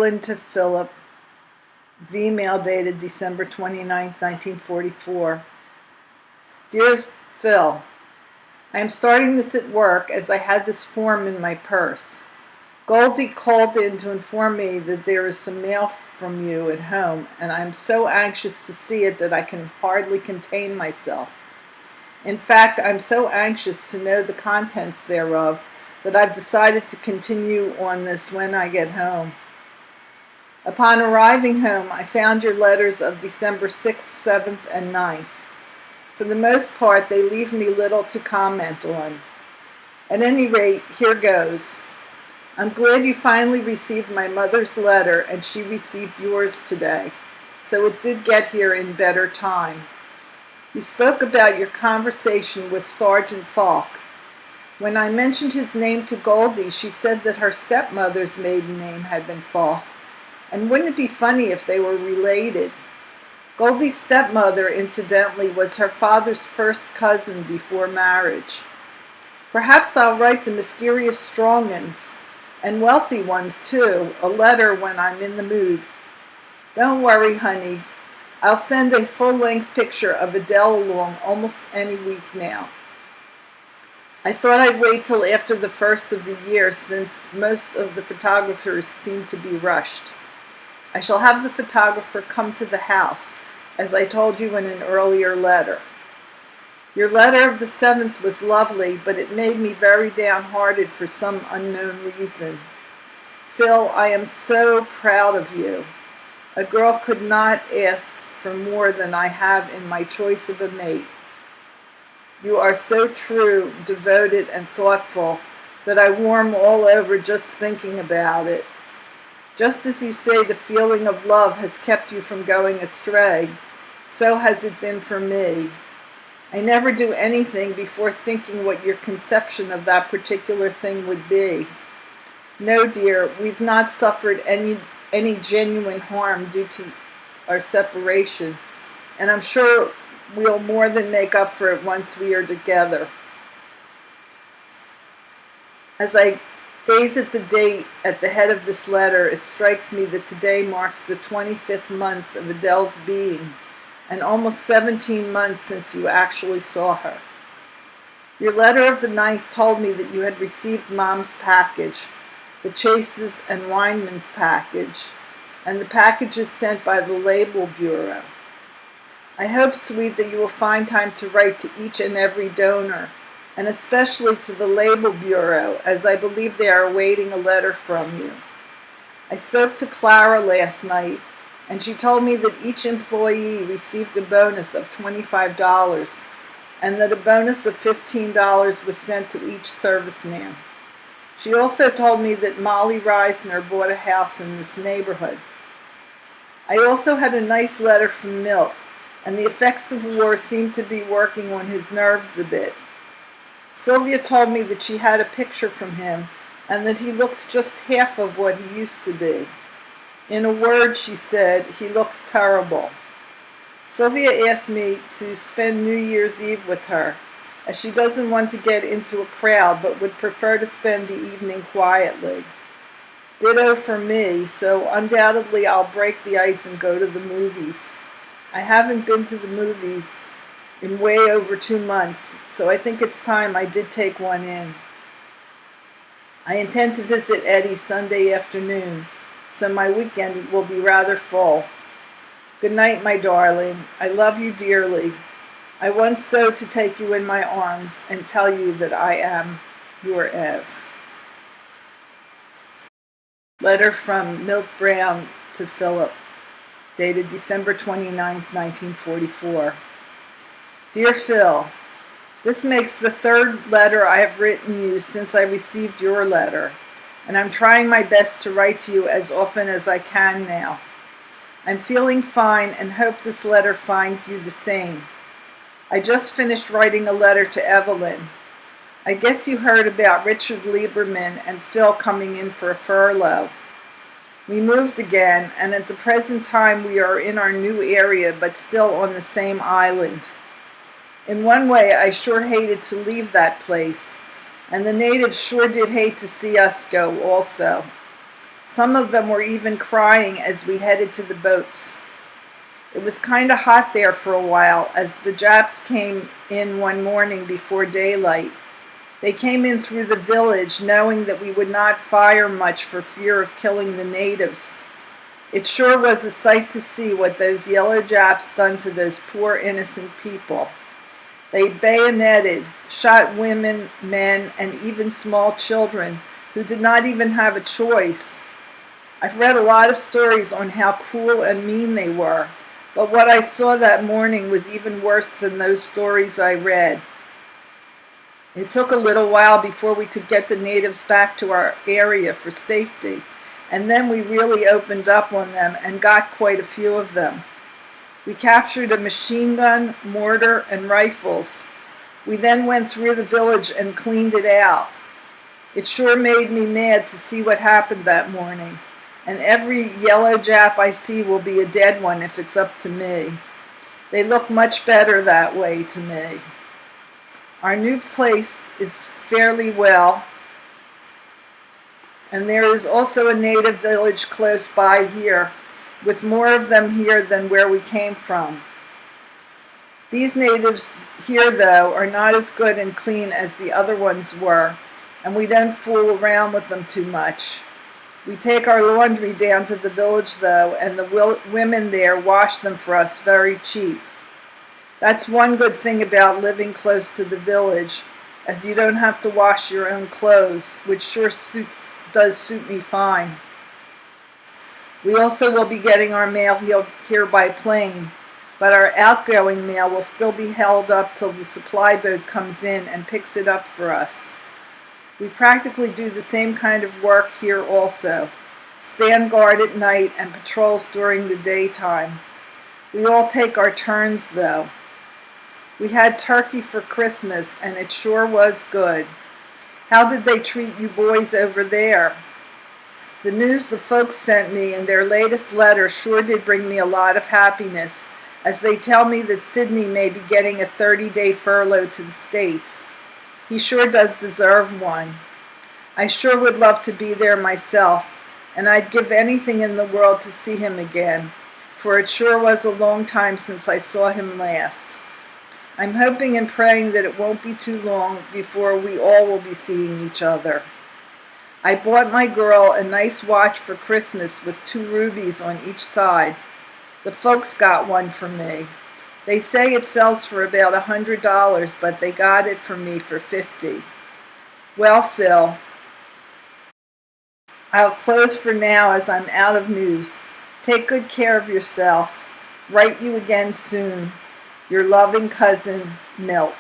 Evelyn to Philip, V-mail dated December 29, 1944. Dearest Phil, I am starting this at work as I had this form in my purse. Goldie called in to inform me that there is some mail from you at home, and I am so anxious to see it that I can hardly contain myself. In fact, I'm so anxious to know the contents thereof that I've decided to continue on this when I get home. Upon arriving home, I found your letters of December 6th, 7th, and 9th. For the most part, they leave me little to comment on. At any rate, here goes. I'm glad you finally received my mother's letter and she received yours today, so it did get here in better time. You spoke about your conversation with Sergeant Falk. When I mentioned his name to Goldie, she said that her stepmother's maiden name had been Falk, and wouldn't it be funny if they were related? Goldie's stepmother, incidentally, was her father's first cousin before marriage. Perhaps I'll write the mysterious Strongans, and wealthy ones too, a letter when I'm in the mood. Don't worry, honey. I'll send a full-length picture of Adele along almost any week now. I thought I'd wait till after the first of the year, since most of the photographers seem to be rushed. I shall have the photographer come to the house, as I told you in an earlier letter. Your letter of the 7th was lovely, but it made me very downhearted for some unknown reason. Phil, I am so proud of you. A girl could not ask for more than I have in my choice of a mate. You are so true, devoted, and thoughtful that I warm all over just thinking about it. Just as you say the feeling of love has kept you from going astray, so has it been for me. I never do anything before thinking what your conception of that particular thing would be. No, dear, we've not suffered any genuine harm due to our separation, and I'm sure we'll more than make up for it once we are together. As I gaze at the date at the head of this letter, it strikes me that today marks the 25th month of Adele's being, and almost 17 months since you actually saw her. Your letter of the 9th told me that you had received Mom's package, the Chases and Weinman's package, and the packages sent by the Label Bureau. I hope, sweet, that you will find time to write to each and every donor, and especially to the Label Bureau, as I believe they are awaiting a letter from you. I spoke to Clara last night, and she told me that each employee received a bonus of $25, and that a bonus of $15 was sent to each serviceman. She also told me that Molly Reisner bought a house in this neighborhood. I also had a nice letter from Milt, and the effects of war seem to be working on his nerves a bit. Sylvia told me that she had a picture from him, and that he looks just half of what he used to be. In a word, she said, he looks terrible. Sylvia asked me to spend New Year's Eve with her, as she doesn't want to get into a crowd, but would prefer to spend the evening quietly. Ditto for me, so undoubtedly I'll break the ice and go to the movies. I haven't been to the movies in way over 2 months, so I think it's time I did take one in. I intend to visit Eddie Sunday afternoon, so my weekend will be rather full. Good night, my darling. I love you dearly. I want so to take you in my arms and tell you that I am your Ev. Letter from Milt Brown to Philip, dated December 29, 1944. Dear Phil, this makes the 3rd letter I have written you since I received your letter, and I'm trying my best to write to you as often as I can now. I'm feeling fine and hope this letter finds you the same. I just finished writing a letter to Evelyn. I guess you heard about Richard Lieberman and Phil coming in for a furlough. We moved again, and at the present time we are in our new area, but still on the same island. In one way, I sure hated to leave that place, and the natives sure did hate to see us go also. Some of them were even crying as we headed to the boats. It was kind of hot there for a while as the Japs came in one morning before daylight. They came in through the village knowing that we would not fire much for fear of killing the natives. It sure was a sight to see what those yellow Japs done to those poor innocent people. They bayoneted, shot women, men, and even small children who did not even have a choice. I've read a lot of stories on how cruel and mean they were, but what I saw that morning was even worse than those stories I read. It took a little while before we could get the natives back to our area for safety, and then we really opened up on them and got quite a few of them. We captured a machine gun, mortar, and rifles. We then went through the village and cleaned it out. It sure made me mad to see what happened that morning, and every yellow Jap I see will be a dead one if it's up to me. They look much better that way to me. Our new place is fairly well, and there is also a native village close by here, with more of them here than where we came from. These natives here, though, are not as good and clean as the other ones were, and we don't fool around with them too much. We take our laundry down to the village, though, and the women there wash them for us very cheap. That's one good thing about living close to the village, as you don't have to wash your own clothes, which sure does suit me fine. We also will be getting our mail here by plane, but our outgoing mail will still be held up till the supply boat comes in and picks it up for us. We practically do the same kind of work here also, stand guard at night and patrols during the daytime. We all take our turns, though. We had turkey for Christmas, and it sure was good. How did they treat you boys over there? The news the folks sent me in their latest letter sure did bring me a lot of happiness, as they tell me that Sidney may be getting a 30-day furlough to the States. He sure does deserve one. I sure would love to be there myself, and I'd give anything in the world to see him again, for it sure was a long time since I saw him last. I'm hoping and praying that it won't be too long before we all will be seeing each other. I bought my girl a nice watch for Christmas with 2 rubies on each side. The folks got one for me. They say it sells for about $100, but they got it for me for $50. Well, Phil, I'll close for now as I'm out of news. Take good care of yourself. Write you again soon. Your loving cousin, Milt.